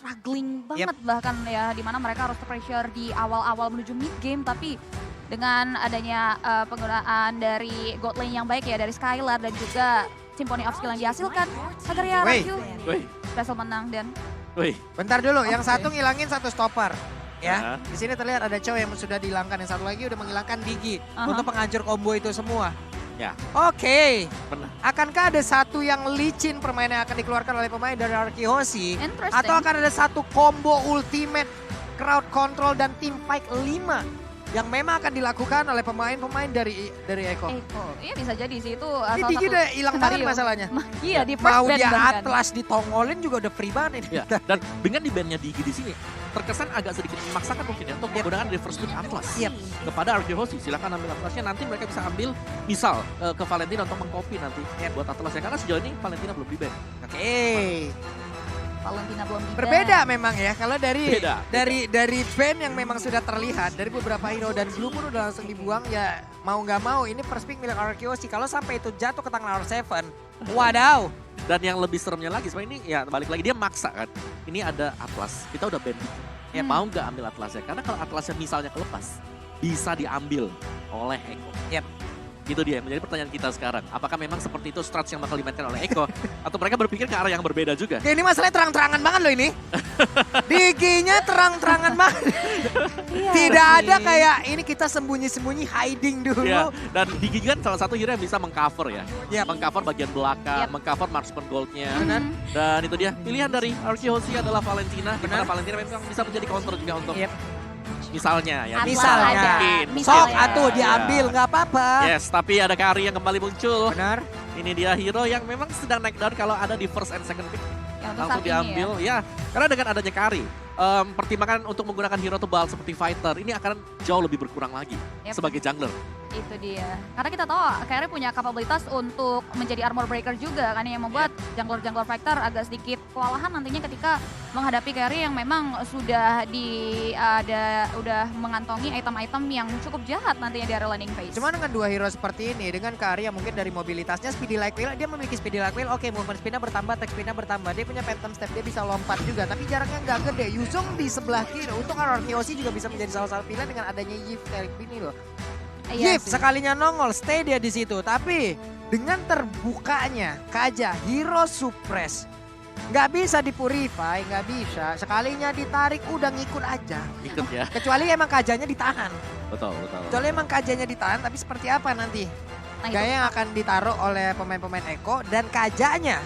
struggling banget bahkan ya, dimana mereka harus pressure di awal-awal menuju mid game, tapi dengan adanya penggunaan dari God lane yang baik ya dari Skylar dan juga Symphony of Skill yang dihasilkan, Sagaria Raju berhasil menang dan bentar dulu, yang satu ngilangin satu stopper. Ya, di sini terlihat ada cowok yang sudah dihilangkan, yang satu lagi udah menghilangkan Digi untuk penghancur combo itu semua. Ya. Oke. Akankah ada satu yang licin permainan yang akan dikeluarkan oleh pemain dari Arkihoshi? Atau akan ada satu combo ultimate crowd control dan team fight 5 yang memang akan dilakukan oleh pemain-pemain dari Eko? Iya bisa jadi sih itu Ini salah Digi satu udah hilang banget skenario. masalahnya. Iya di first Mau ban dia bahkan. Atlas ditongolin juga udah free banget ini. Ya, dan dengan di bandnya Digi di sini terkesan agak sedikit memaksakan mungkin ya untuk menggunakan reverse pick Atlas kepada Arkihoshi. Silakan ambil Atlasnya, nanti mereka bisa ambil misal ke Valentina untuk mengcopy nanti buat Atlas ya, karena sejauh ini Valentina belum di ban. Oke. Valentina belum di ban. Berbeda memang ya, kalau Beda. dari band yang memang sudah terlihat, dari beberapa hero dan Blue pun udah langsung dibuang ya, mau nggak mau ini first pick milik Arkihoshi. Kalau sampai itu jatuh ke tangan R7, wadaw. Dan yang lebih seremnya lagi, sebenarnya ini ya balik lagi dia maksa kan. Ini ada Atlas, kita udah ban Digi. Ya mau nggak ambil Atlasnya? Karena kalau Atlasnya misalnya kelepas, bisa diambil oleh Eko. Itu dia yang menjadi pertanyaan kita sekarang. Apakah memang seperti itu strategi yang bakal dimainkan oleh Eko? Atau mereka berpikir ke arah yang berbeda juga? Oke, ini masalahnya terang-terangan banget loh ini. Diginya terang-terangan banget. Tidak ada kayak ini kita sembunyi-sembunyi hiding dulu. Ya, dan Digi kan salah satu hero yang bisa mengcover ya. Mengcover bagian belakang, mengcover marksman goldnya. Dan itu dia, pilihan dari Arkihoshi adalah Valentina. Dimana Valentina memang bisa menjadi counter juga untuk misalnya ya. Sok atuh diambil nggak apa-apa. Yes, tapi ada Kari yang kembali muncul. Benar. Ini dia hero yang memang sedang naik down kalau ada di first and second pick. Langsung diambil ya. Karena dengan adanya Kari, pertimbangan untuk menggunakan hero tebal seperti fighter ini akan jauh lebih berkurang lagi sebagai jungler. Itu dia. Karena kita tahu Kari punya kapabilitas untuk menjadi armor breaker juga kan yang membuat jungler-jungler fighter agak sedikit kewalahan nantinya ketika menghadapi Kari yang memang sudah udah mengantongi item-item yang cukup jahat nantinya di area landing phase. Cuma dengan dua hero seperti ini, dengan Kari yang mungkin dari mobilitasnya speedy like wheel, dia memiliki speedy like wheel, oke movement speednya bertambah, attack speednya bertambah, dia punya phantom step, dia bisa lompat juga, tapi jaraknya nggak gede. Yuzong di sebelah kiri, untuk Arkihoshi juga bisa menjadi salah satu pilihan dengan adanya Yif kayak gini loh. Yif sekalinya nongol, stay dia di situ, tapi dengan terbukanya Kaja, hero suppress, nggak bisa dipurify, nggak bisa. Sekalinya ditarik udah ngikut aja. Ikut ya. Kecuali emang Kajanya ditahan. Betul. Kecuali emang Kajanya ditahan, tapi seperti apa nanti? Gaya yang akan ditaruh oleh pemain-pemain Eko dan Kajanya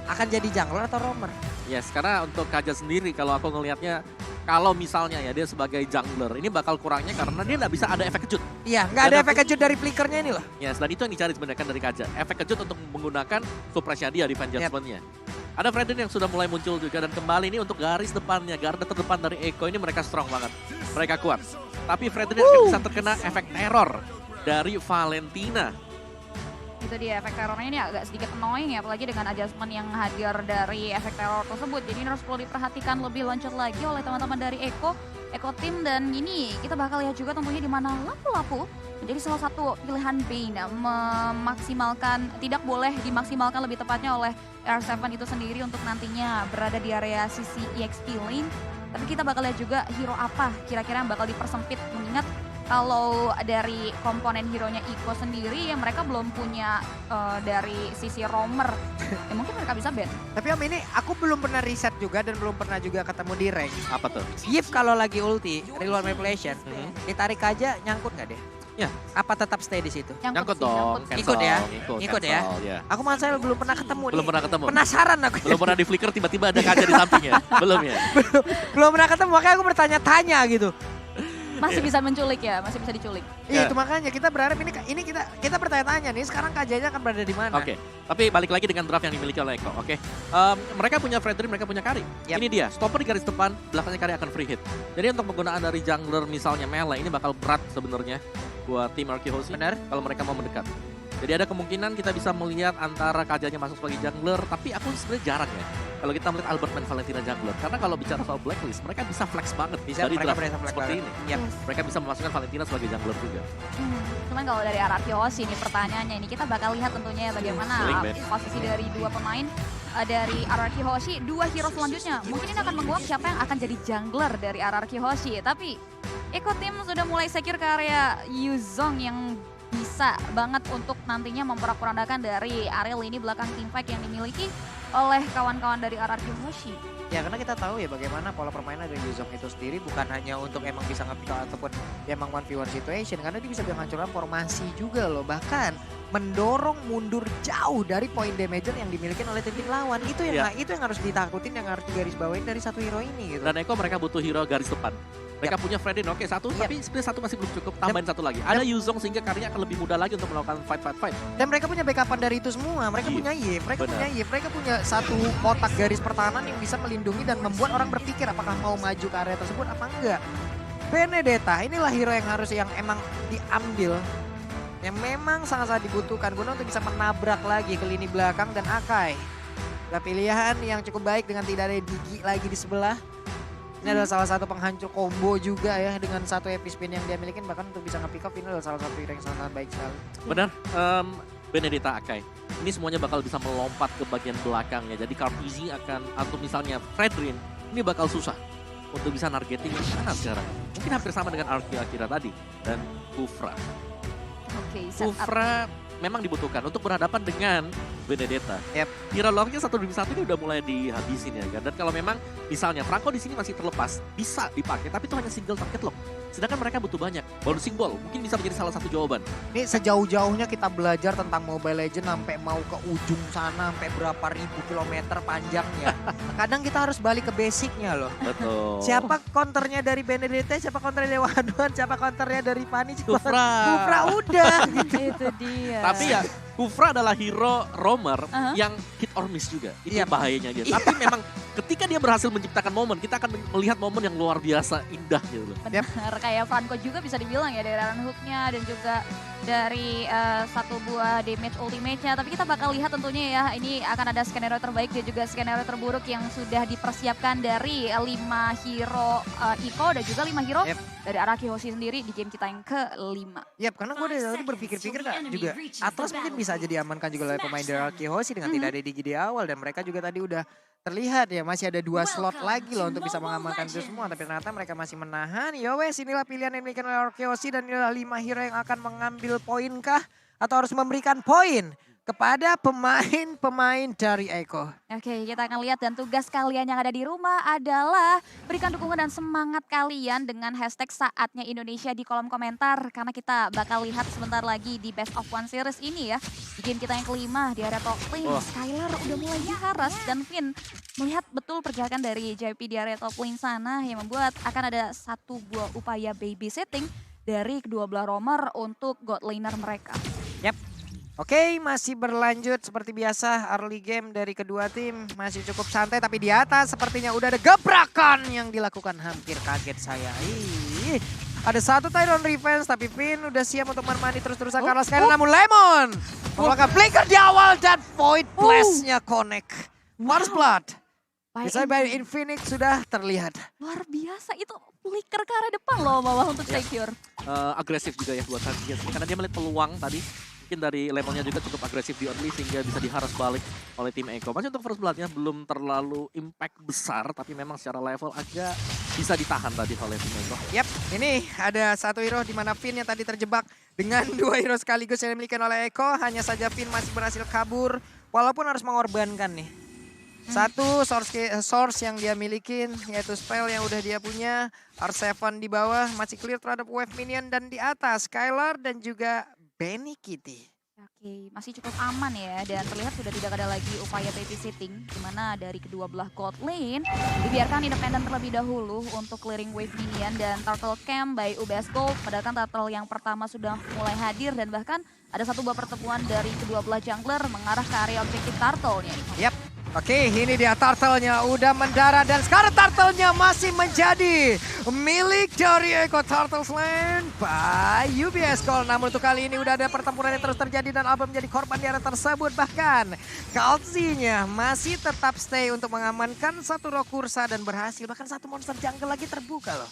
akan jadi jungler atau roamer? Yes, karena untuk Kaja sendiri kalau aku ngelihatnya, kalau misalnya ya dia sebagai jungler, ini bakal kurangnya karena dia nggak bisa ada efek kejut. Iya, nggak ada efek kejut dari flickernya ini loh. Yes, dan itu yang dicari sebenarnya kan dari Kaja. Efek kejut untuk menggunakan suppressnya dia di Vengeance-nya. Ada Fredin yang sudah mulai muncul juga dan kembali ini untuk garis depannya, garda terdepan dari Eko ini mereka strong banget. Mereka kuat. Tapi Fredin akan bisa terkena efek teror dari Valentina. Itu dia efek terornya ini agak sedikit annoying ya, apalagi dengan adjustment yang hadir dari efek teror tersebut. Jadi ini harus perlu diperhatikan lebih lanjut lagi oleh teman-teman dari Eko Team. Dan ini kita bakal lihat juga tentunya di mana Lapu-Lapu menjadi salah satu pilihan Bane memaksimalkan, tidak boleh dimaksimalkan lebih tepatnya oleh R7 itu sendiri untuk nantinya berada di area sisi EXP lane. Tapi kita bakal lihat juga hero apa kira-kira yang bakal dipersempit, mengingat kalau dari komponen hero-nya Iko sendiri ya mereka belum punya dari sisi roamer. Ya mungkin mereka bisa ban. Tapi Om ini aku belum pernah riset juga dan belum pernah juga ketemu di rank. Apa tuh? Yif kalau lagi ulti, real manipulation, ditarik aja nyangkut nggak deh? Ya. Apa tetap stay di situ? Nyangkut dong. Ikut ya? Ikut ya? Ya. Aku malah belum pernah ketemu Belum pernah ketemu. Penasaran aku. Belum pernah di flicker tiba-tiba ada Kaja di sampingnya. Belum ya? Belum pernah ketemu, makanya aku bertanya-tanya gitu. Masih bisa menculik ya, masih bisa diculik. Iya, itu makanya kita berharap ini kita bertanya-tanya nih sekarang Kajanya akan berada di mana. Oke, tapi balik lagi dengan draft yang dimiliki oleh Eko. Oke, mereka punya Fredrin, mereka punya Kari. Ini dia, stopper di garis depan, belakangnya Kari akan free hit. Jadi untuk penggunaan dari jungler misalnya melee ini bakal berat sebenarnya buat tim Arkihoshi. Benar. Kalau mereka mau mendekat. Jadi ada kemungkinan kita bisa melihat antara Kajanya masuk sebagai jungler, tapi aku sebenarnya jarang ya. Kalau kita melihat Albert main Valentina jungler, karena kalau bicara soal blacklist, mereka bisa flex banget dari draft seperti ini. Mereka bisa memasukkan Valentina sebagai jungler juga. Cuman kalau dari Arkihoshi ini pertanyaannya ini kita bakal lihat tentunya bagaimana posisi dari dua pemain. dari RRQ Hoshi, 2 hero selanjutnya. Mungkin ini akan menguak siapa yang akan jadi jungler dari RRQ Hoshi. Tapi Eco Team sudah mulai secure ke area Yuzong yang bisa banget untuk nantinya memporak-porandakan dari area lini belakang teamfight yang dimiliki oleh kawan-kawan dari RRQ Hoshi. Ya karena kita tahu ya bagaimana pola permainan dari Yuzong itu sendiri bukan hanya untuk emang bisa nge-pick out ataupun ya emang 1v1 situation. Karena dia bisa menghancurkan formasi juga loh. Bahkan mendorong mundur jauh dari point damager yang dimiliki oleh tim lawan. Itu yang itu yang harus ditakutin, yang harus digarisbawain dari satu hero ini gitu. Dan Eko mereka butuh hero garis depan. Mereka punya Fredin, oke satu, tapi sebenarnya satu masih belum cukup, tambahin satu lagi. Ada Yuzong sehingga karyanya akan lebih mudah lagi untuk melakukan fight. Dan mereka punya backupan dari itu semua, mereka punya Yip, mereka punya satu kotak garis pertahanan yang bisa melindungi dan membuat orang berpikir apakah mau maju ke area tersebut apa enggak. Benedetta, inilah hero yang emang diambil, yang memang sangat-sangat dibutuhkan guna untuk bisa menabrak lagi ke lini belakang dan Akai. Ada pilihan yang cukup baik dengan tidak ada Digi lagi di sebelah. Ini adalah salah satu penghancur combo juga ya dengan satu epic spin yang dia miliki, bahkan untuk bisa nge-pick up ini adalah salah satu hero yang sangat baik sekali. Benar, Benedetta Akai. Ini semuanya bakal bisa melompat ke bagian belakangnya. Jadi Carpisi akan, atau misalnya Fredrin, ini bakal susah untuk bisa nargeting yang mana sekarang. Mungkin hampir sama dengan Arki Akira tadi. Dan Kufra. Oke, Kufra memang dibutuhkan untuk berhadapan dengan Benedetta. Hero lore-nya 1-1 ini udah mulai dihabisin ya kan. Dan kalau memang misalnya Franco di sini masih terlepas, bisa dipakai, tapi itu hanya single target lock. Sedangkan mereka butuh banyak. Bouncing ball mungkin bisa menjadi salah satu jawaban. Ini sejauh-jauhnya kita belajar tentang Mobile Legends sampai mau ke ujung sana, sampai berapa ribu kilometer panjangnya. Kadang kita harus balik ke basicnya loh. Betul. Siapa counternya dari Benedetta, siapa counternya dari Waduan, siapa counternya dari Pani. Kufra udah. Itu dia. Tapi ya Kufra adalah hero roamer yang hit or miss juga. Itu bahayanya dia. Tapi memang ketika dia berhasil menciptakan momen, kita akan melihat momen yang luar biasa indah gitu loh. Benar, kayak Franco juga bisa dibilang ya dari run hook-nya dan juga dari satu buah damage ultimate-nya. Tapi kita bakal lihat tentunya ya, ini akan ada skenario terbaik dan juga skenario terburuk yang sudah dipersiapkan dari 5 hero Iko dan juga 5 hero dari Araki Hoshi sendiri di game kita yang ke-5. Karena gue dari tadi berpikir-pikir juga Atlas mungkin bisa jadi amankan juga oleh pemain dari Araki Hoshi dengan tidak ada Digi di awal. Dan mereka juga tadi udah terlihat ya masih ada 2 slot lagi loh untuk bisa mengamankan itu semua. Tapi ternyata mereka masih menahan. Ya wes, inilah pilihan yang dimiliki oleh Araki Hoshi dan inilah 5 hero yang akan mengambil poin kah? Atau harus memberikan poin kepada pemain-pemain dari Eko. Oke, kita akan lihat dan tugas kalian yang ada di rumah adalah berikan dukungan dan semangat kalian dengan hashtag saatnya Indonesia di kolom komentar. Karena kita bakal lihat sebentar lagi di Best of One Series ini ya. Di game kita yang ke-5 di area top lane, Skylar udah mulai diharas dan Finn melihat betul pergerakan dari JP di area top lane sana yang membuat akan ada satu buah upaya babysitting dari kedua belah roamer untuk god laner mereka. Oke, masih berlanjut seperti biasa early game dari kedua tim. Masih cukup santai tapi di atas sepertinya udah ada gebrakan yang dilakukan. Hampir kaget saya. Ada satu Tyron Revenge tapi Finn udah siap untuk menemani terus-terusan Carlos Skyler. Namun Lemon melakukan flicker di awal dan Void Blast-nya connect. First Blood. Bisa by Infinix sudah terlihat. Luar biasa, itu flicker ke arah depan loh bawah untuk secure. Agresif juga ya buat Sanchez. Karena dia melihat peluang tadi. Mungkin dari Lemonnya juga cukup agresif di early sehingga bisa diharas balik oleh tim Eko. Masih untuk first blood-nya belum terlalu impact besar, tapi memang secara level agak bisa ditahan tadi oleh tim Eko. Ini ada satu hero di mana Finn yang tadi terjebak dengan 2 hero sekaligus yang dimiliki oleh Eko. Hanya saja Finn masih berhasil kabur walaupun harus mengorbankan nih. Satu source yang dia milikin yaitu spell yang udah dia punya. R7 di bawah masih clear terhadap wave minion dan di atas Skylar dan juga Benny Kitty. Oke, masih cukup aman ya dan terlihat sudah tidak ada lagi upaya babysitting di mana dari kedua belah god lane dibiarkan independen terlebih dahulu untuk clearing wave minion dan turtle camp by UBS Gold. Padahal kan turtle yang pertama sudah mulai hadir dan bahkan ada satu buah pertemuan dari kedua belah jungler mengarah ke area objektif turtle-nya. Oke, ini dia turtle-nya udah mendarat dan sekarang turtle-nya masih menjadi milik dari Eko Turtles Land by UBS Gold. Namun untuk kali ini udah ada pertempuran yang terus terjadi dan Alba menjadi korban di area tersebut. Bahkan Kalzi-nya masih tetap stay untuk mengamankan satu Rokursa dan berhasil. Bahkan satu monster jungle lagi terbuka loh.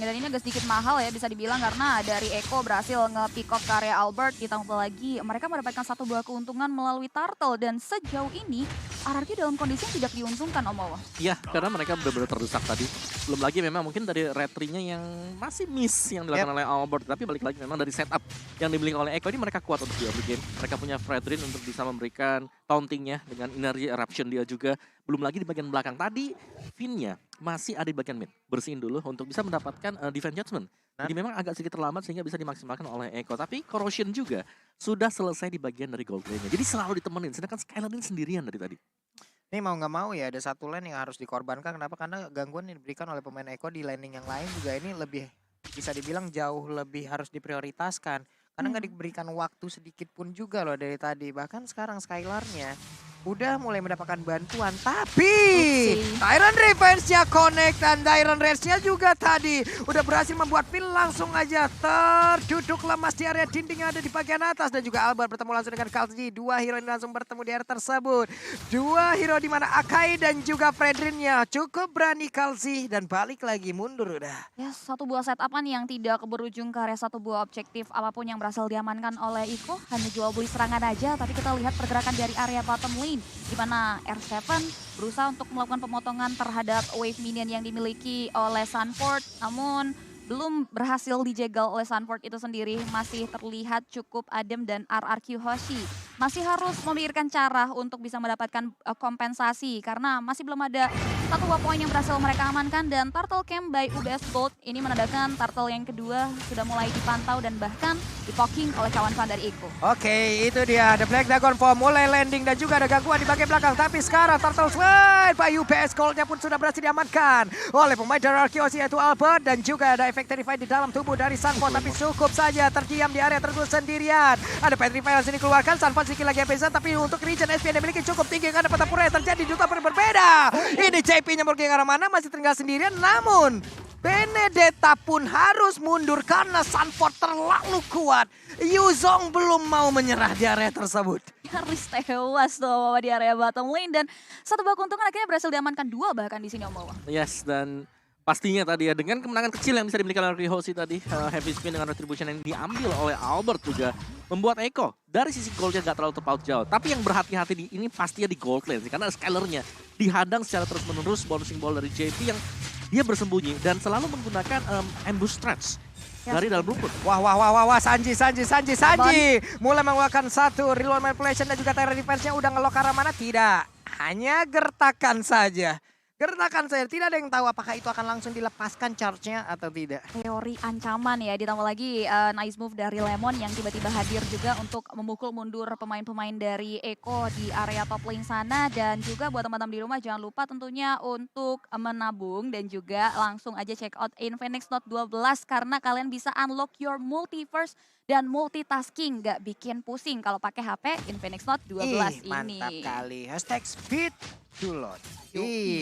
Dan ini agak sedikit mahal ya bisa dibilang karena dari Eko berhasil nge-pick off karya Albert, ditambah lagi mereka mendapatkan satu buah keuntungan melalui Turtle dan sejauh ini RRQ dalam kondisi yang tidak diuntungkan Om Wawa. Iya, karena mereka benar-benar terdesak tadi. Belum lagi memang mungkin dari retrinya yang masih miss yang dilakukan oleh Albert. Tapi balik lagi memang dari setup yang dimiliki oleh Eko ini mereka kuat untuk di early game. Mereka punya Fredrin untuk bisa memberikan tauntingnya dengan energy eruption dia juga. Belum lagi di bagian belakang tadi, Finn-nya masih ada di bagian mid. Bersihin dulu untuk bisa mendapatkan defense judgment. Jadi memang agak sedikit terlambat sehingga bisa dimaksimalkan oleh Eko. Tapi Corrosion juga sudah selesai di bagian dari gold lane-nya. Jadi selalu ditemenin, sedangkan Skylar ini sendirian dari tadi. Ini mau nggak mau ya ada satu lane yang harus dikorbankan. Kenapa? Karena gangguan yang diberikan oleh pemain Eko di laning yang lain juga ini lebih bisa dibilang jauh lebih harus diprioritaskan. Karena nggak diberikan waktu sedikit pun juga loh dari tadi. Bahkan sekarang Skylar-nya udah mulai mendapatkan bantuan. Tapi Tyrant Revenge-nya connect dan Tyrant Rage-nya juga tadi udah berhasil membuat Phil langsung aja terduduk lemas di area dinding yang ada di bagian atas. Dan juga Albert bertemu langsung dengan Kalzi. Dua hero ini langsung bertemu di area tersebut. Dua hero di mana Akai dan juga Fredrin-nya cukup berani Kalzi dan balik lagi mundur udah. Ya, satu buah setupan yang tidak berujung ke area satu buah objektif apapun yang berhasil diamankan oleh Iko. Hanya jual beli serangan aja, tapi kita lihat pergerakan dari area bottom lane. Di mana R7 berusaha untuk melakukan pemotongan terhadap wave minion yang dimiliki oleh Sunford. Namun belum berhasil dijegal oleh Sunford itu sendiri. Masih terlihat cukup adem dan RRQ Hoshi masih harus memikirkan cara untuk bisa mendapatkan kompensasi. Karena masih belum ada satu buah poin yang berhasil mereka amankan. Dan Turtle Camp by UBS Gold ini menandakan Turtle yang kedua sudah mulai dipantau dan bahkan dipoking oleh kawan-kawan dari Iko. Oke, itu dia. The Black Dragon Form mulai landing dan juga ada gangguan di bagian belakang. Tapi sekarang Turtle Slide by UBS Gold-nya pun sudah berhasil diamankan oleh pemain dari Arkeos yaitu Albert. Dan juga ada efek Terrify di dalam tubuh dari Sunford. Tapi cukup saja terdiam di area tersebut sendirian. Ada Petrify yang sini keluarkan. Sunford sedikit lagi bisa, tapi untuk region SP yang dimiliki cukup tinggi karena pertempuran yang terjadi di duta berbeda. Ini JP-nya pergi ke arah mana, masih tinggal sendirian. Namun Benedetta pun harus mundur karena Sunford terlalu kuat. Yuzong belum mau menyerah di area tersebut. Nyaris tewas tuh di area bottom lane dan satu buah keuntungan akhirnya berhasil diamankan dua bahkan di sini Om Wawa. Yes, dan pastinya tadi ya dengan kemenangan kecil yang bisa dimiliki oleh Hoshi tadi, heavy spin dengan retribution yang diambil oleh Albert juga membuat Eko dari sisi goldnya gak terlalu tepat jauh. Tapi yang berhati-hati di ini pastinya di gold lane sih, karena Skylar-nya dihadang secara terus-menerus bouncing ball dari JP yang dia bersembunyi dan selalu menggunakan ambush stretch dari dalam rumput. Wah, Sanji. Mulai mengeluarkan satu reload manipulation dan juga Tyrant Defense-nya udah ngelok ke arah mana? Tidak, hanya gertakan saja. Tidak ada yang tahu apakah itu akan langsung dilepaskan charge-nya atau tidak. Teori ancaman ya, ditambah lagi nice move dari Lemon yang tiba-tiba hadir juga untuk memukul mundur pemain-pemain dari Eko di area top lane sana. Dan juga buat teman-teman di rumah jangan lupa tentunya untuk menabung dan juga langsung aja check out Infinix Note 12 karena kalian bisa unlock your multiverse dan multitasking, gak bikin pusing kalau pakai HP Infinix Note 12 ini. Mantap kali. #speed to load.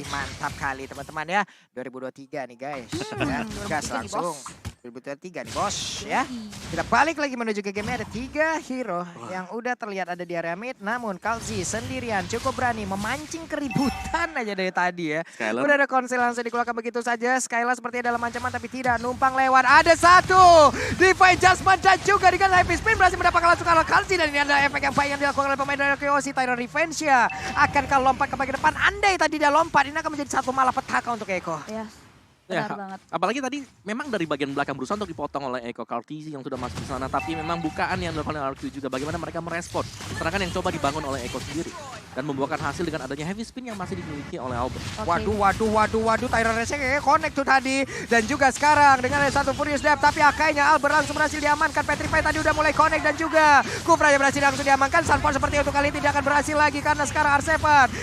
Mantap kali teman-teman ya. 2023 nih guys. Ya, gas langsung. 2023 nih bos ya. Kita balik lagi menuju ke game. Ada 3 hero yang udah terlihat ada di area mid. Namun Kalzi sendirian cukup berani memancing keributan aja dari tadi ya. Skylar. Udah ada konsel langsung dikeluarkan begitu saja. Skylar sepertinya dalam ancaman tapi tidak, numpang lewat. Ada satu Divine Judgment dan juga dengan heavy spin berhasil mendapatkan langsung kalau Kalzi. Dan ini ada efek yang baik yang dilakukan oleh pemain dari Arkeos. Tyrant Revenge ya akankah lompat ke bagian depan? Andai tadi dia lompat, ini akan menjadi satu malapetaka untuk Eko. Ya, Ya, benar banget. apalagi tadi memang dari bagian belakang berusaha untuk dipotong oleh Eko Kartizi yang sudah masuk di sana, tapi memang bukaan yang dilakukan oleh RQ juga bagaimana mereka merespon serangan yang coba dibangun oleh Eko sendiri dan membuahkan hasil dengan adanya heavy spin yang masih dimiliki oleh Albert. Okay. Waduh, Tyrant Rage kayaknya connect tuh tadi. Dan juga sekarang dengan ada satu Furious Depth, tapi Akainya Albert langsung berhasil diamankan. Petrify tadi udah mulai connect dan juga Kufra berhasil langsung diamankan. Sunford seperti untuk kali ini tidak akan berhasil lagi karena sekarang R7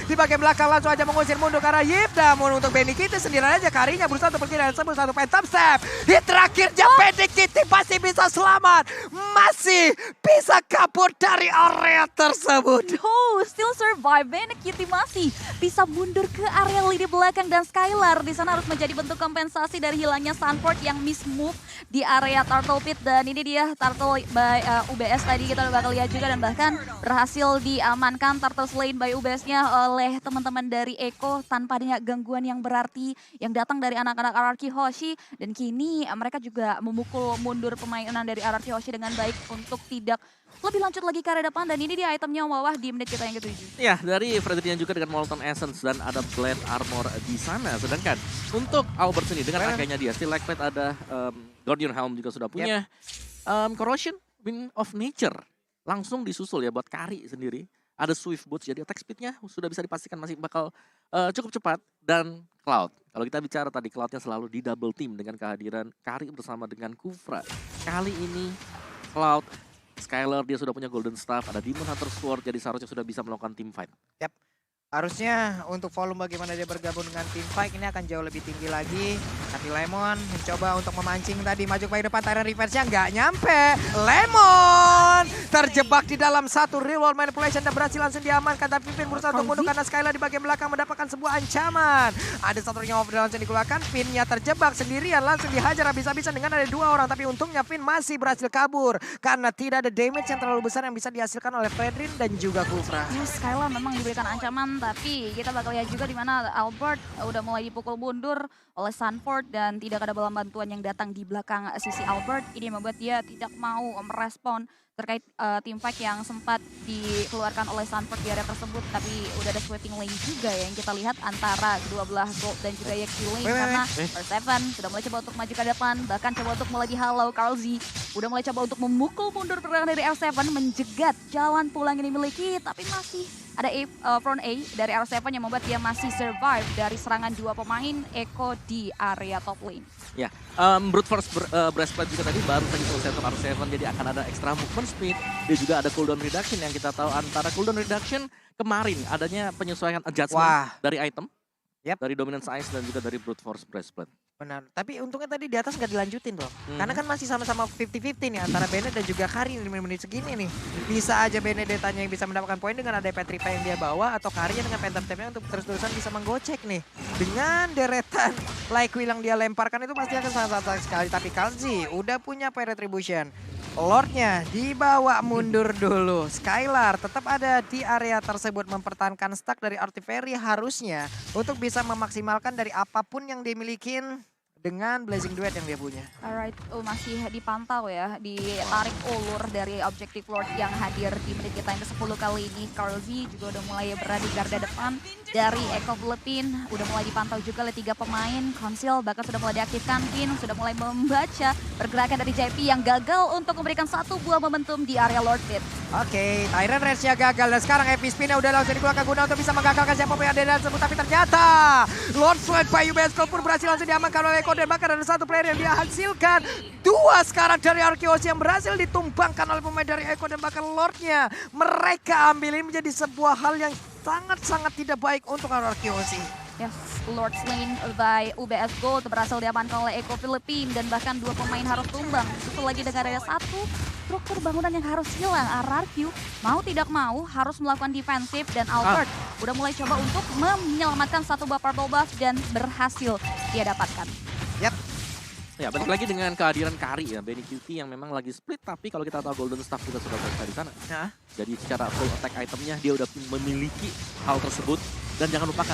di bagian belakang langsung aja mengusir mundur karena Yip. Namun untuk Benny Kitty sendirian aja karinya berusaha untuk pergi dari satu phantom step. Hit terakhirnya Benny Kitty masih bisa selamat. Masih bisa kabur dari area tersebut. Oh, still survive survive. Bene Kitty masih bisa mundur ke area lini belakang dan Skylar di sana harus menjadi bentuk kompensasi dari hilangnya Sunford yang miss move di area Turtle Pit. Dan ini dia Turtle by UBS tadi kita udah bakal lihat juga dan bahkan berhasil diamankan Turtle Slain by UBS-nya oleh teman-teman dari Eko tanpa adanya gangguan yang berarti yang datang dari anak-anak RRQ Hoshi. Dan kini mereka juga memukul mundur pemainan dari RRQ Hoshi dengan baik untuk tidak lebih lanjut lagi ke area depan. Dan ini dia itemnya Wawah di menit kita yang ke-7. Ya, dari Frederian juga dengan Molten Essence dan ada Blade Armor di sana. Sedangkan untuk Albert sendiri dengan akenya dia, Still Like Fate ada Guardian Helm juga sudah punya. Corrosion, Wind of Nature langsung disusul ya buat Kari sendiri. Ada Swift Boots, jadi attack speed-nya sudah bisa dipastikan masih bakal cukup cepat. Dan Cloud, kalau kita bicara tadi Cloud-nya selalu di double team dengan kehadiran Kari bersama dengan Kufra. Kali ini Cloud, Skylar dia sudah punya Golden Staff, ada Demon Hunter Sword, jadi seharusnya sudah bisa melakukan team fight. Yap. Harusnya untuk volume bagaimana dia bergabung dengan tim fight ini akan jauh lebih tinggi lagi. Tapi Lemon mencoba untuk memancing tadi maju ke depan, Tyrant reverse-nya nggak nyampe. Lemon terjebak di dalam satu real world manipulation dan berhasil langsung diamankan. Tapi Finn berusaha untuk mundur karena Skylar di bagian belakang mendapatkan sebuah ancaman. Ada satu ring of the langsung dikeluarkan, Finn-nya terjebak sendirian langsung dihajar habis-habisan dengan ada 2 orang. Tapi untungnya Finn masih berhasil kabur karena tidak ada damage yang terlalu besar yang bisa dihasilkan oleh Fredrin dan juga Kufra. Skylar memang diberikan ancaman, tapi kita bakal lihat juga di mana Albert udah mulai dipukul mundur oleh Sunford dan tidak ada bola bantuan yang datang di belakang sisi Albert. Ini membuat dia tidak mau merespon terkait team fight yang sempat dikeluarkan oleh Sunford di area tersebut. Tapi udah ada sweeping lane juga ya yang kita lihat antara kedua belah Gold dan juga Yexi lane. Karena R7 sudah mulai coba untuk maju ke depan, bahkan coba untuk mulai dihalau. Karl Z udah mulai coba untuk memukul mundur pergerakan dari R7, menjegat jalan pulang yang dimiliki. Tapi masih ada front A dari R7 yang membuat dia masih survive dari serangan 2 pemain Eko di area top lane. Ya, Brute Force Breastplate juga tadi baru saja selesai untuk R7, jadi akan ada extra movement speed. Dia juga ada cooldown reduction yang kita tahu antara cooldown reduction kemarin adanya penyesuaian adjustment dari item. Dari Dominance Ice dan juga dari Brute Force Breastplate. Benar, tapi untungnya tadi di atas nggak dilanjutin loh. Karena kan masih sama-sama 50-50 nih antara Bennett dan juga Kari di menit segini nih. Bisa aja Benedettanya yang bisa mendapatkan poin dengan ada Petripa yang dia bawa atau Kari yang dengan Phantom Step-nya untuk terus-terusan bisa menggocek nih. Dengan deretan Like Will yang dia lemparkan itu pasti akan sangat-sangat sekali. Tapi Kalzi udah punya poin retribution. Lordnya dibawa mundur dulu. Skylar tetap ada di area tersebut mempertahankan stack dari Artillery harusnya untuk bisa memaksimalkan dari apapun yang dimiliki dengan Blazing Duet yang dia punya. Alright, masih dipantau ya, ditarik ulur dari Objective Lord yang hadir di menit kita yang ke-10 kali ini. Karl Z juga udah mulai berada di garda depan dari Eko Philippine. Udah mulai dipantau juga oleh 3 pemain. Conceal bahkan sudah mulai diaktifkan. Kin sudah mulai membaca pergerakan dari JP yang gagal untuk memberikan satu buah momentum di area Lord Pit. Oke, Tyrant Rage-nya gagal dan sekarang Epi Spin-nya udah langsung dikeluarkan guna untuk bisa menggagalkan siapa yang ada di dalam tersebut. Tapi ternyata Lord Sled by UBS pun berhasil langsung diamankan oleh Eko dan bahkan ada satu player yang dia hasilkan. 2 sekarang dari Arkeos yang berhasil ditumbangkan oleh pemain dari Eko dan bahkan Lordnya. Mereka ambil ini menjadi sebuah hal yang sangat-sangat tidak baik untuk Arkeos. Yes, Lord Slain by UBS Gold berhasil diamankan oleh Eko Philippine dan bahkan 2 pemain harus tumbang. Susul lagi dengan ada 1 struktur bangunan yang harus hilang. RRQ mau tidak mau harus melakukan defensif dan Albert udah mulai coba untuk menyelamatkan 1 buah purple buff dan berhasil dia dapatkan. Yap. Ya, balik lagi dengan kehadiran Kari ya, Benny QT yang memang lagi split, tapi kalau kita tahu Golden Staff juga sudah berada di sana. Jadi secara full attack itemnya dia udah memiliki hal tersebut. Dan jangan lupakan,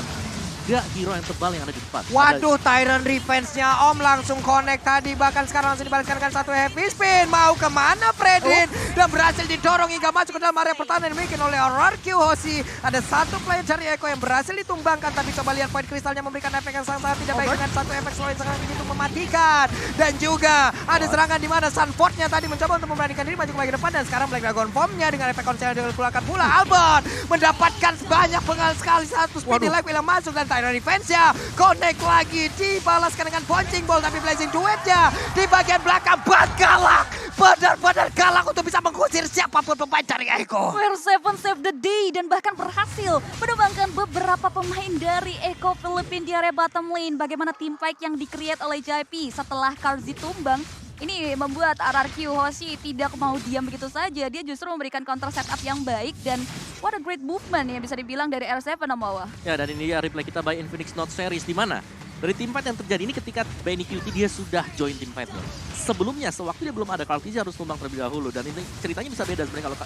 dia hero yang tebal yang ada di depan. Waduh, Tyrant Revenge-nya Om langsung connect tadi. Bahkan sekarang langsung dibalaskan dengan 1 heavy spin. Mau kemana Fredrin? Dan berhasil didorong hingga masuk ke dalam area pertahanan yang dimiliki oleh RRQ Hoshi. Ada 1 player dari Eko yang berhasil ditumbangkan. Tapi coba lihat poin kristalnya memberikan efek yang sangat tidak baik. Dengan 1 efek slow yang sekarang ini untuk mematikan. Dan juga ada serangan di mana Sunford-nya tadi mencoba untuk memberanikan diri maju ke bagian depan. Dan sekarang Black Dragon Bomb-nya dengan efek konser yang dikeluarkan pula. Albert mendapatkan banyak pengal sekali. 1 speedy life yang masuk dan Tyrant Revenge-nya connect lagi, dibalaskan dengan punching ball, tapi Blazing Duet-nya di bagian belakang galak, benar-benar galak untuk bisa mengusir siapapun pemain dari Eko. R7 save the day dan bahkan berhasil menumbangkan beberapa pemain dari Eko Philippine di area bottom lane. Bagaimana team fight yang di-create oleh JP setelah Karzi tumbang. Ini membuat RRQ Hoshi tidak mau diam begitu saja. Dia justru memberikan counter setup yang baik dan what a great movement ya bisa dibilang dari R7 Amawa. Ya, dan ini dia replay kita by Infinix Note Series, di mana dari teamfight yang terjadi ini ketika Benny QT dia sudah join teamfight-nya. Sebelumnya, sewaktu dia belum ada, Kartiji harus tumbang terlebih dahulu. Dan ini ceritanya bisa beda sebenarnya kalau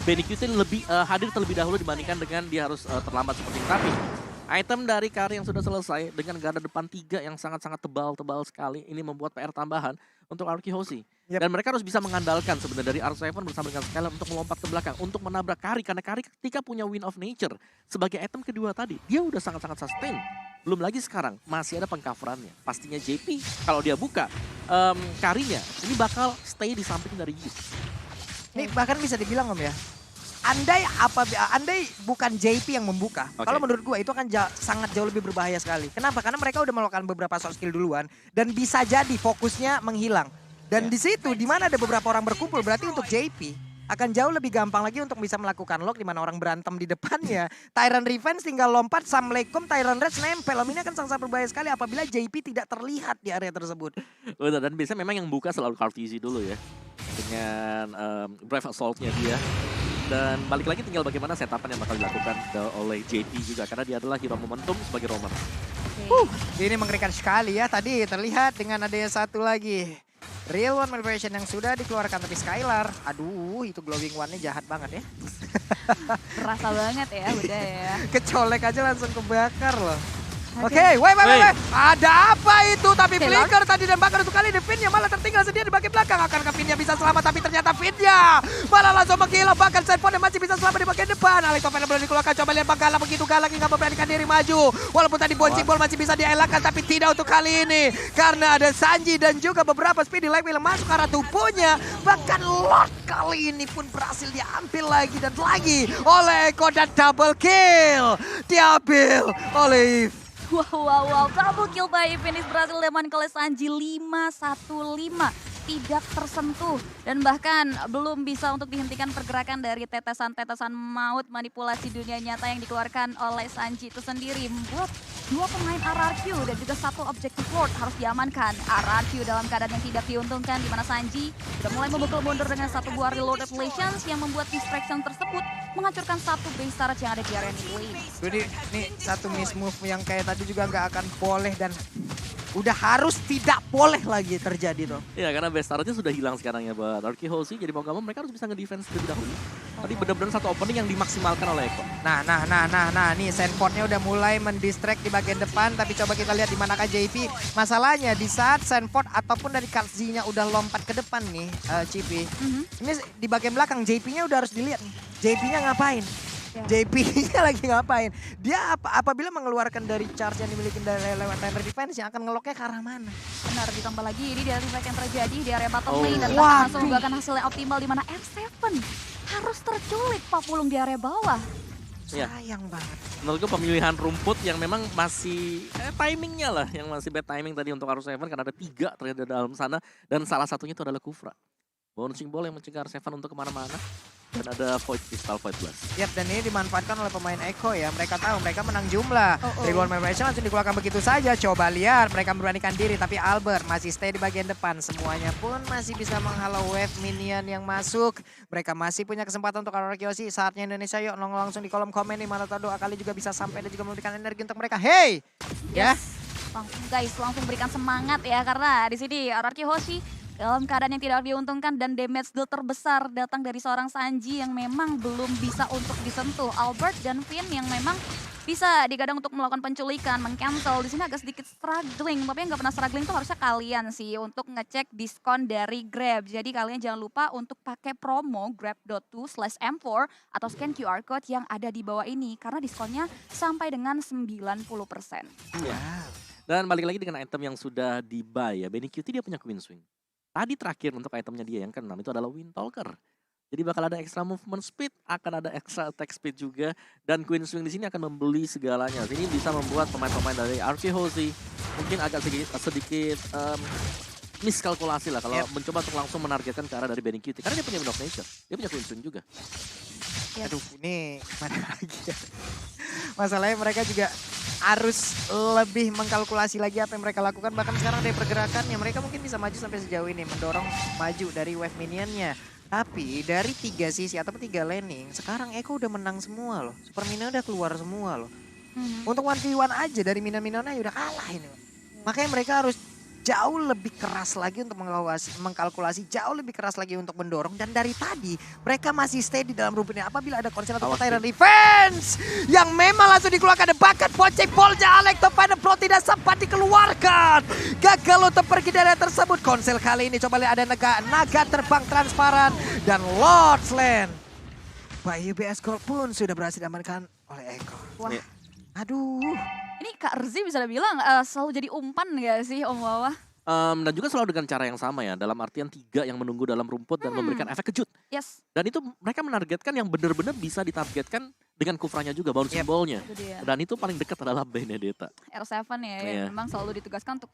Benny QT lebih hadir terlebih dahulu dibandingkan dengan dia harus terlambat seperti ini. Tapi item dari Kari yang sudah selesai dengan garda depan 3 yang sangat-sangat tebal sekali. Ini membuat PR tambahan untuk Arky Hoshi. Yep. Dan mereka harus bisa mengandalkan sebenarnya dari R7 bersama dengan Skylar untuk melompat ke belakang, untuk menabrak Kari. Karena Kari ketika punya Wind of Nature sebagai item kedua tadi, dia udah sangat-sangat sustain. Belum lagi sekarang, masih ada pengcoverannya. Pastinya JP, kalau dia buka Karinya, ini bakal stay di samping dari Yu. Ini bahkan bisa dibilang Om ya, andai bukan JP yang membuka, kalau menurut gua itu akan sangat jauh lebih berbahaya sekali. Kenapa? Karena mereka udah melakukan beberapa shot skill duluan dan bisa jadi fokusnya menghilang. Dan di situ di mana ada beberapa orang berkumpul, berarti untuk JP akan jauh lebih gampang lagi untuk bisa melakukan lock di mana orang berantem di depannya. Tyrant Revenge tinggal lompat, Assalamualaikum, Tyrant Rage nempel. Ini akan sangat berbahaya sekali apabila JP tidak terlihat di area tersebut. Betul, dan biasanya memang yang buka selalu Kartiji dulu ya. Dengan Brave Assault-nya dia. Dan balik lagi tinggal bagaimana setapan yang bakal dilakukan oleh JP juga. Karena dia adalah hero momentum sebagai roamer. Ini mengerikan sekali ya. Tadi terlihat dengan adanya satu lagi. Real One Malversion yang sudah dikeluarkan, tapi Skylar, aduh itu glowing one-nya jahat banget ya. Berasa banget ya udah ya. Kecolek aja langsung kebakar loh. Oke, wait. Ada apa itu? Tapi flicker tadi dan bakar untuk kali ini Finnya malah tertinggal sendiri di bagian belakang. Akankah Finnya bisa selamat? Tapi ternyata Finnya malah langsung menghilang. Bahkan Sandford yang masih bisa selamat di bagian depan. Alex Oven belum dikeluarkan. Coba lihat Bangkala begitu galak hingga memberanikan diri maju. Walaupun tadi bouncing ball masih bisa dielakkan, tapi tidak untuk kali ini. Karena ada Sanji dan juga beberapa Speedy Lightwheel masuk ke arah tubuhnya. Bahkan Lord kali ini pun berhasil diambil lagi dan lagi oleh Eko dan double kill. Diambil oleh Wow, double kill by Infinix berhasil diamankan oleh Sanji 5-1-5. Tidak tersentuh dan bahkan belum bisa untuk dihentikan pergerakan dari tetesan-tetesan maut manipulasi dunia nyata yang dikeluarkan oleh Sanji itu sendiri. Membuat dua pemain RRQ dan juga satu objective ward harus diamankan. RRQ dalam keadaan yang tidak diuntungkan di mana Sanji sudah mulai memukul mundur dengan satu buah reload Revelations yang membuat distraction tersebut menghancurkan satu base turret yang ada di area mid-lane. Jadi ini satu miss move yang kayak tadi juga nggak akan boleh dan udah harus tidak boleh lagi terjadi tuh. Ya karena base turretnya sudah hilang sekarang ya buat Arky Hoshi. Jadi mau gak mau mereka harus bisa nge-defense lebih dahulu. Tadi benar-benar satu opening yang dimaksimalkan oleh Eko. Nah, nih Sandford-nya udah mulai mendistract di bagian depan. Tapi coba kita lihat di manakah JP. Masalahnya di saat Sandford ataupun dari Kartzi-nya udah lompat ke depan nih, Cipi. Ini di bagian belakang JP-nya udah harus dilihat nih. JP-nya ngapain? JP-nya lagi ngapain? Dia apabila mengeluarkan dari charge yang dimiliki dari lewat Tyrant Defense yang akan ngeloknya ke arah mana? Benar, ditambah lagi ini dari fight yang terjadi di area bottom lane dan langsung membuahkan hasil yang optimal di mana R7 harus terculik Pak Pulung di area bawah. Sayang banget. Menurut gue pemilihan rumput yang memang masih timingnya lah, yang masih bad timing tadi untuk R7 karena ada 3 ternyata dalam sana dan salah satunya itu adalah Kufra. Bouncing ball yang mencegah R7 untuk kemana-mana. Dan ada Void Crystal, Void Blast. Yap, dan ini dimanfaatkan oleh pemain Eko ya. Mereka tahu mereka menang jumlah. Real One Malversion langsung dikeluarkan begitu saja. Coba lihat, mereka memberanikan diri. Tapi Albert masih stay di bagian depan. Semuanya pun masih bisa menghalau wave minion yang masuk. Mereka masih punya kesempatan untuk Arky Hoshi. Saatnya Indonesia, yuk langsung di kolom komen nih. Mana tahu kali juga bisa sampai dan juga memberikan energi untuk mereka. Hey! Ya. Langsung guys, langsung berikan semangat ya. Karena di sini Arky Hoshi dalam keadaan yang tidak diuntungkan dan damage deal terbesar datang dari seorang Sanji yang memang belum bisa untuk disentuh. Albert dan Finn yang memang bisa digadang untuk melakukan penculikan, meng-cancel. Di sini agak sedikit struggling, tapi yang nggak pernah struggling itu harusnya kalian sih untuk ngecek diskon dari Grab. Jadi kalian jangan lupa untuk pakai promo grab.to/m4 atau scan QR code yang ada di bawah ini karena diskonnya sampai dengan 90%. Ya. Dan balik lagi dengan item yang sudah di-buy ya. Benny QT dia punya Queen Swing. Tadi terakhir untuk itemnya dia yang ke-6 itu adalah Wind Talker. Jadi bakal ada extra movement speed, akan ada extra attack speed juga. Dan Queen Swing di sini akan membeli segalanya. Ini bisa membuat pemain-pemain dari Arky Hoshi mungkin agak sedikit miskalkulasi lah kalau mencoba untuk langsung menargetkan ke arah dari Benny QT. Karena dia punya Wind of Nature, dia punya Queen Swing juga. Aduh, ini mana lagi ya. Masalahnya mereka juga harus lebih mengkalkulasi lagi apa yang mereka lakukan. Bahkan sekarang dari pergerakannya mereka mungkin bisa maju sampai sejauh ini. Mendorong maju dari wave minionnya. Tapi dari 3 sisi atau 3 laning, sekarang Eko udah menang semua loh. Super Minion udah keluar semua loh. Untuk 1v1 aja dari Minion-Minionnya udah kalah ini. Makanya mereka harus jauh lebih keras lagi untuk mengkalkulasi, jauh lebih keras lagi untuk mendorong. Dan dari tadi mereka masih stay di dalam rumputnya. Apabila ada konsen atau Tyrant Revenge yang memang langsung dikeluarkan. Dan bahkan Pocek Polja Alek Final Flow tidak sempat dikeluarkan. Gagal untuk pergi dari tersebut. Konsel kali ini coba lihat ada naga terbang transparan. Dan Lord's Land by UBS Gold pun sudah berhasil diamankan oleh Eko. Wah. Aduh. Ini Kak Rzi bisa bilang selalu jadi umpan gak sih Om Wawa? Dan juga selalu dengan cara yang sama ya, dalam artian 3 yang menunggu dalam rumput dan memberikan efek kejut. Yes, Dan itu mereka menargetkan yang benar-benar bisa ditargetkan dengan kufranya juga, bounce simbolnya. itu dia. Dan itu paling dekat adalah Benedetta. R7 ya, Iya. yang memang selalu ditugaskan untuk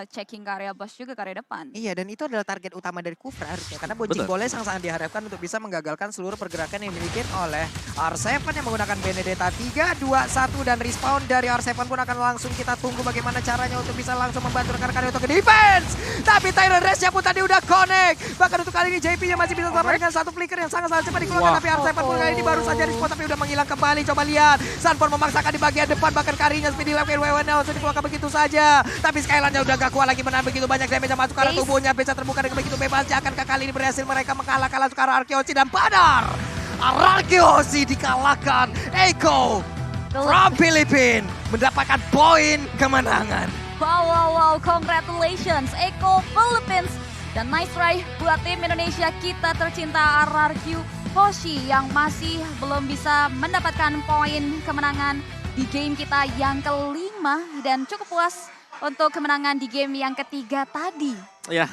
checking karya bus juga karya depan. Iya, dan itu adalah target utama dari Kufra harusnya. Karena Bojing Boleh sangat-sangat diharapkan untuk bisa menggagalkan seluruh pergerakan yang dimiliki oleh R7 yang menggunakan Benedetta 3, 2, 1 dan respawn dari R7 pun akan langsung kita tunggu bagaimana caranya untuk bisa langsung membantu rekan-rekan untuk ke defense. Tapi Tyrant Rage pun tadi udah connect. Bahkan untuk kali ini JP-nya masih bisa selamat dengan satu flicker yang sangat-sangat cepat dikeluarkan. Tapi R7 pun kali ini baru saja respawn tapi udah menghilang kembali. Coba lihat, Sunborn memaksakan di bagian depan. Bahkan karinya speedy level WWN langsung dikeluarkan begitu saja. Tapi Skylandnya udah gak kuat lagi menahan begitu banyak damage yang masuk ke arah tubuhnya. Bisa terbuka dengan begitu bebas. Akankah kali ini berhasil mereka mengalahkan langsung ke arah Arkeosi dan Padar. Arkeosi dikalahkan. Eko from Philippines mendapatkan poin kemenangan. Wow, congratulations Eko Philippines. Dan nice try buat tim Indonesia kita tercinta RRQ Hoshi yang masih belum bisa mendapatkan poin kemenangan di game kita yang kelima. Dan cukup puas untuk kemenangan di game yang ketiga tadi. Ya,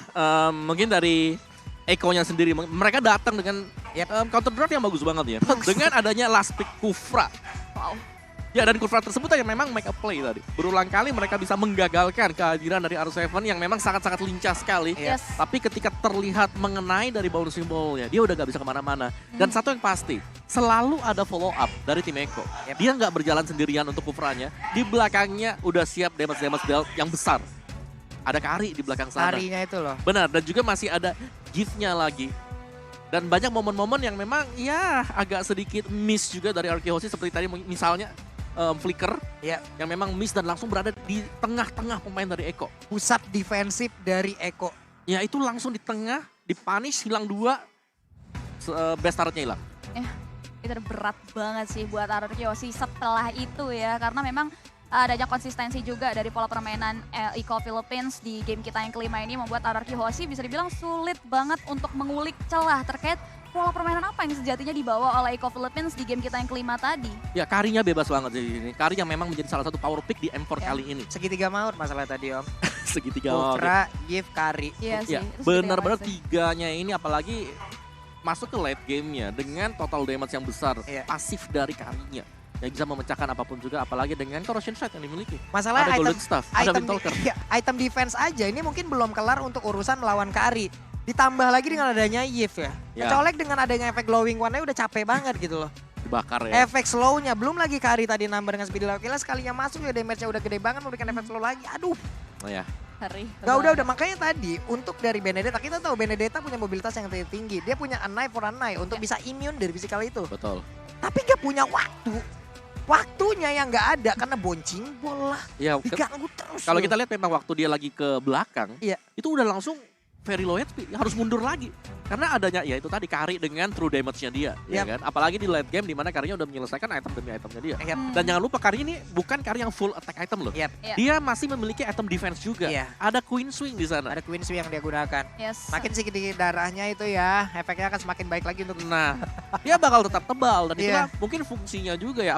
mungkin dari Eko-nya sendiri, mereka datang dengan counter draft yang bagus banget ya. Dengan adanya last pick Kufra. Wow. Ya, dan Kufra tersebut yang memang make a play tadi. Berulang kali mereka bisa menggagalkan kehadiran dari R7 yang memang sangat-sangat lincah sekali. Yes. Tapi ketika terlihat mengenai dari bonus simbolnya, dia udah gak bisa kemana-mana. Dan satu yang pasti, selalu ada follow up dari tim Eko. Dia nggak berjalan sendirian untuk Kufranya. Di belakangnya udah siap damage belt yang besar. Ada Kari di belakang sana. Karinya itu loh. Benar, dan juga masih ada gift-nya lagi. Dan banyak momen-momen yang memang ya agak sedikit miss juga dari Arkeosi. Seperti tadi misalnya flicker yang memang miss dan langsung berada di tengah-tengah pemain dari Eko. Pusat defensif dari Eko. Ya itu langsung di tengah, dipunish, hilang 2, best turretnya hilang. Itu berat banget sih buat Arkeosi setelah itu ya. Karena memang adanya konsistensi juga dari pola permainan Eko Philippines di game kita yang kelima ini membuat RRQ Hoshi bisa dibilang sulit banget untuk mengulik celah terkait pola permainan apa yang sejatinya dibawa oleh Eko Philippines di game kita yang kelima tadi. Ya Karinya bebas banget di sini. Kari yang memang menjadi salah satu power pick di M4 kali ini. Segitiga maut masalah tadi Om. Segitiga maut. Kufra, Gift, Kari. Iya sih. Ya, itu benar-benar segitiga tiganya ini apalagi masuk ke late gamenya dengan total damage yang besar. Pasif dari Karinya. Yang bisa memecahkan apapun juga, apalagi dengan corrosion shot yang dimiliki. Masalah ada item, golden staff, ada Windtalker. Item defense aja ini mungkin belum kelar untuk urusan melawan Kari. Ditambah lagi dengan adanya Yif ya. Kecolek dengan adanya efek glowing one-nya udah capek banget gitu loh. Dibakar ya. Efek slow-nya, belum lagi Kari tadi nambah dengan speed level. Sekalinya masuk ya damage-nya udah gede banget, memberikan efek slow lagi. Aduh. Oh ya. Ngeri. Gak udah makanya tadi untuk dari Benedetta, kita tahu Benedetta punya mobilitas yang tinggi. Dia punya a knife for a knife untuk bisa immune dari physical itu. Betul. Tapi gak punya waktunya yang nggak ada karena boncing bola Ya, diganggu terus. kalau kita lihat memang waktu dia lagi ke belakang, itu udah langsung very low HP, harus mundur lagi. Karena adanya ya itu tadi Kari dengan true damage-nya dia, ya kan? Apalagi di late game di mana Karinya udah menyelesaikan item demi itemnya dia. Dan jangan lupa Kari ini bukan Kari yang full attack item loh. Dia masih memiliki item defense juga. Ada Queen Swing di sana. Ada Queen Swing yang dia gunakan. Yes. Makin sedikit darahnya itu ya, efeknya akan semakin baik lagi untuk. Nah, dia bakal tetap tebal dan itulah mungkin fungsinya juga ya.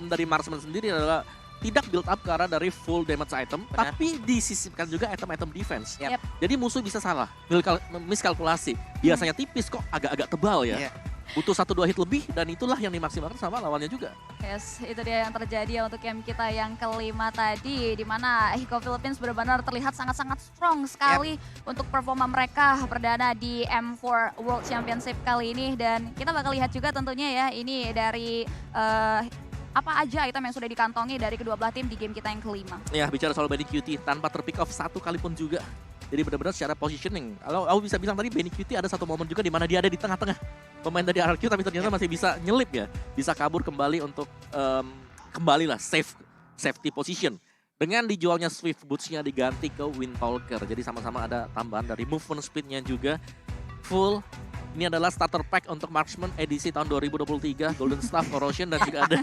Dari Marksman sendiri adalah tidak build up ke arah dari full damage item, tapi disisipkan juga item-item defense. Jadi musuh bisa salah, miskalkulasi. Biasanya tipis kok agak-agak tebal ya. Butuh 1-2 hit lebih dan itulah yang dimaksimalkan sama lawannya juga. Yes, itu dia yang terjadi untuk game kita yang kelima tadi. Di mana Eko Philippines benar-benar terlihat sangat-sangat strong sekali untuk performa mereka perdana di M4 World Championship kali ini. Dan kita bakal lihat juga tentunya ya ini dari apa aja item yang sudah dikantongi dari kedua belah tim di game kita yang kelima. Ya, bicara soal Bani QT tanpa terpick off satu kali pun juga. Jadi benar-benar secara positioning. Kalau aku bisa bilang tadi Benny QT ada satu momen juga di mana dia ada di tengah-tengah pemain dari RRQ tapi ternyata masih bisa nyelip ya. Bisa kabur kembali untuk kembali lah safety position. Dengan dijualnya Swift Boots-nya diganti ke Windtalker. Jadi sama-sama ada tambahan dari movement speed-nya juga full. Ini adalah starter pack untuk Marksman edisi tahun 2023, Golden Staff, Corrosion, dan juga ada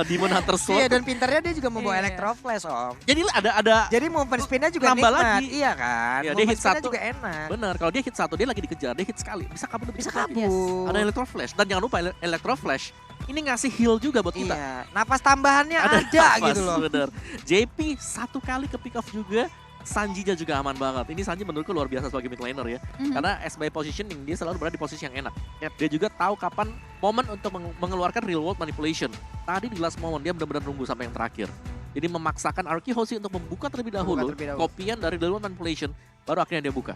Demon Hunter Sword. Iya, dan pintarnya dia juga membawa Iya. Electro Flash, Om. Jadi ada Jadi movement spin-nya juga Nambah nikmat. lagi. Iya kan? Iya, dia Movement hit spin-nya satu. juga enak. bener, kalau dia hit satu, dia lagi dikejar, dia hit sekali, bisa kabur lebih Bisa cepat. kabur. Ada Electro Flash, dan jangan lupa Electro Flash ini ngasih heal juga buat kita. Iya, napas tambahannya ada, nafas, gitu loh. Bener. JP satu kali ke pick off juga. Sanjinya juga aman banget. Ini Sanji menurutku luar biasa sebagai mid laner ya. Karena as by positioning dia selalu berada di posisi yang enak. Dia juga tahu kapan momen untuk mengeluarkan real world manipulation. Tadi di last moment dia benar-benar nunggu sampai yang terakhir. Jadi memaksakan Arki Hoshi untuk membuka terlebih dahulu kopian dari real world manipulation, baru akhirnya dia buka.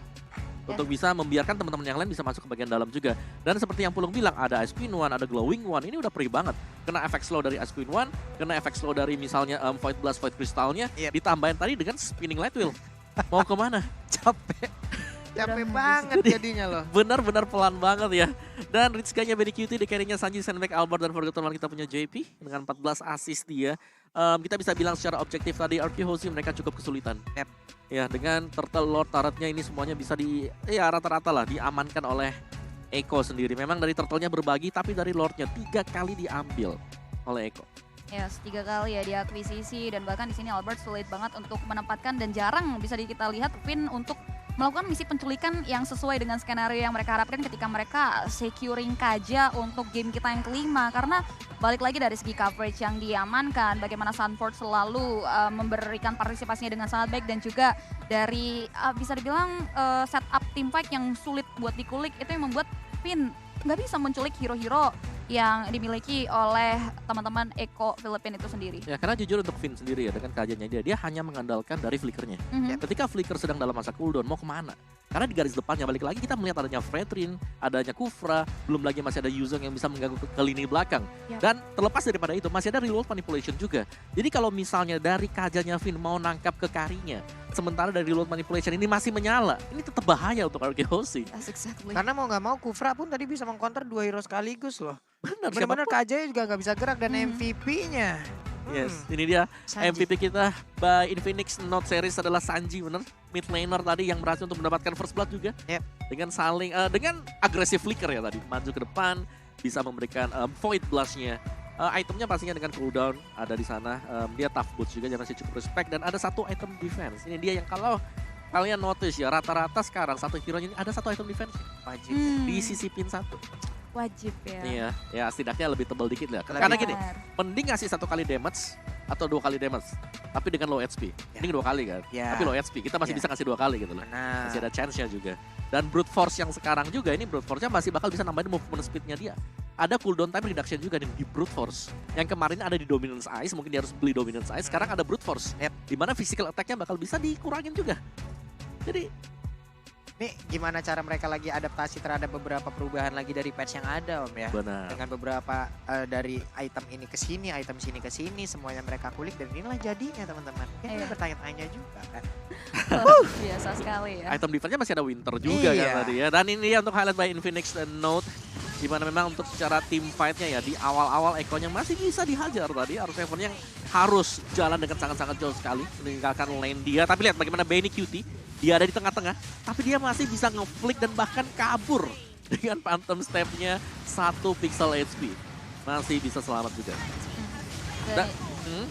Untuk bisa membiarkan teman-teman yang lain bisa masuk ke bagian dalam juga. Dan seperti yang Pulung bilang, ada Ice Queen One, ada Glowing One, ini udah perih banget. Kena efek slow dari Ice Queen One, kena efek slow dari misalnya Void Blast, Void Crystalnya, ditambahin tadi dengan Spinning Light Wheel. Mau kemana? Capek. Capek banget jadinya loh. Benar-benar pelan banget ya. Dan Ritsuka-nya Benny QT, di carry-nya Sanji, Sandbag, Albert, dan Forgotten One kita punya JP. Dengan 14 assist dia. Kita bisa bilang secara objektif tadi, Arki Hoshi mereka cukup kesulitan. Ya, dengan Turtle Lord turretnya ini semuanya bisa ya rata-rata lah diamankan oleh Eko sendiri. Memang dari Turtle-nya berbagi, tapi dari Lord-nya 3 kali diambil oleh Eko. Yes, 3 kali ya diakuisisi dan bahkan di sini Albert sulit banget untuk menempatkan dan jarang bisa kita lihat Finn untuk melakukan misi penculikan yang sesuai dengan skenario yang mereka harapkan ketika mereka securing Kaja untuk game kita yang kelima. Karena balik lagi dari segi coverage yang diamankan, bagaimana Sunford selalu memberikan partisipasinya dengan sangat baik dan juga dari bisa dibilang setup team fight yang sulit buat dikulik itu yang membuat Finn nggak bisa menculik hero-hero yang dimiliki oleh teman-teman Eko Philippines itu sendiri. Ya, karena jujur untuk Finn sendiri ya, dengan kajiannya dia hanya mengandalkan dari flickernya. Ketika flicker sedang dalam masa cooldown, mau kemana? Karena di garis depannya, balik lagi kita melihat adanya Fredrin, adanya Kufra, belum lagi masih ada Yuzong yang bisa mengganggu ke lini belakang. Dan terlepas daripada itu, masih ada real world manipulation juga. Jadi kalau misalnya dari kajanya Finn mau nangkap ke karinya, sementara dari real world manipulation ini masih menyala, ini tetap bahaya untuk Arki Hoshi. Exactly. Karena mau nggak mau Kufra pun tadi bisa mengcounter 2 hero sekaligus loh. Benar-benar KJ juga nggak bisa gerak dan MVP-nya. Yes, ini dia Sanji. MVP kita by Infinix Note Series adalah Sanji, bener. Mid laner tadi yang berhasil untuk mendapatkan first blood juga. Dengan saling, dengan agresif flicker ya tadi. Maju ke depan, bisa memberikan Void Blast-nya. Itemnya pastinya dengan cooldown ada di sana. Dia tough boots juga, jangan sih cukup respect. Dan ada satu item defense. Ini dia yang kalau kalian notice ya, rata-rata sekarang satu hero-nya ini ada satu item defense. Wajib. Disisipin satu. Wajib ya. Iya, ya setidaknya lebih tebal dikit lah. Karena gini, mending ngasih 1 kali damage atau 2 kali damage, tapi dengan low HP. Mending 2 kali kan, tapi low HP. Kita masih bisa ngasih 2 kali gitu loh. Masih ada chance-nya juga. Dan Brute Force yang sekarang juga, ini Brute Force-nya masih bakal bisa nambahin movement speed-nya dia. Ada cooldown time reduction juga di Brute Force. Yang kemarin ada di Dominance Ice, mungkin dia harus beli Dominance Ice. Sekarang ada Brute Force, dimana physical attack-nya bakal bisa dikurangin juga. Jadi nih gimana cara mereka lagi adaptasi terhadap beberapa perubahan lagi dari patch yang ada Om ya. benar. Dengan beberapa dari item ini ke sini, item sini ke sini, semuanya mereka kulik dan inilah jadinya teman-teman. Kita bertanya-tanya juga kan. Biasa sekali ya. Item defense-nya masih ada Winter juga kan tadi ya. Dan ini dia untuk highlight by Infinix dan Note. Dimana memang untuk secara team fight-nya ya, di awal-awal Eko-nya masih bisa dihajar tadi. Harus Seven yang harus jalan dengan sangat-sangat jauh sekali. Meninggalkan lane dia. Tapi lihat bagaimana Benny QT. Dia ada di tengah-tengah, tapi dia masih bisa nge-flick dan bahkan kabur dengan phantom step-nya 1 pixel HP. Masih bisa selamat juga. Dan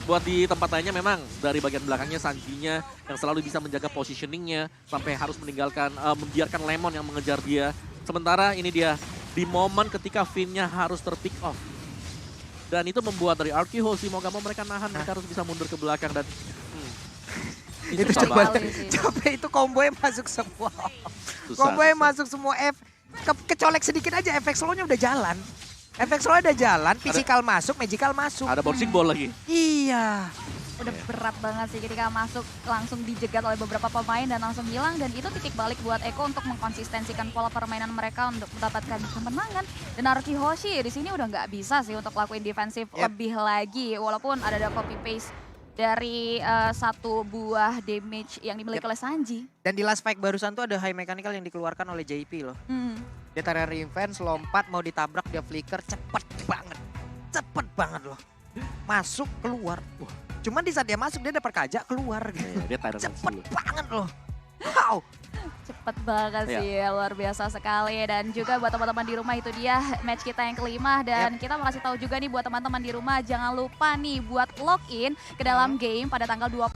buat di tempat lainnya memang dari bagian belakangnya Sanjinya yang selalu bisa menjaga positioning-nya sampai harus meninggalkan, membiarkan Lemon yang mengejar dia. Sementara ini dia di momen ketika Finn-nya harus terpick off. Dan itu membuat dari Arki Hoshi mau gak mau mereka nahan, mereka harus bisa mundur ke belakang dan itu coba itu combo masuk semua. Combo masuk semua kecolek sedikit aja efek slow-nya udah jalan. Efek slow udah jalan, physical masuk, magical masuk. Ada bouncing ball lagi. Iya. Udah berat banget sih ketika masuk langsung dijegat oleh beberapa pemain dan langsung hilang. Dan itu titik balik buat Eko untuk mengkonsistensikan pola permainan mereka untuk mendapatkan kemenangan. Dan Arki Hoshi di sini udah nggak bisa sih untuk lakuin defensif lebih lagi. Walaupun ada copy paste dari satu buah damage yang dimiliki oleh Sanji. Dan di last fight barusan tuh ada high mechanical yang dikeluarkan oleh JP loh. Dia tarik revenge, lompat, mau ditabrak, dia flicker, cepet banget. Cepet banget loh. Masuk, keluar. Cuman di saat dia masuk, dia dapat kajak, keluar gitu. Dia Tyrant Cepet dulu. banget loh. Wow. Cepet banget sih, luar biasa sekali. Dan juga buat teman-teman di rumah itu dia match kita yang kelima. Dan kita mau kasih tahu juga nih buat teman-teman di rumah, jangan lupa nih buat login ke dalam game pada tanggal 20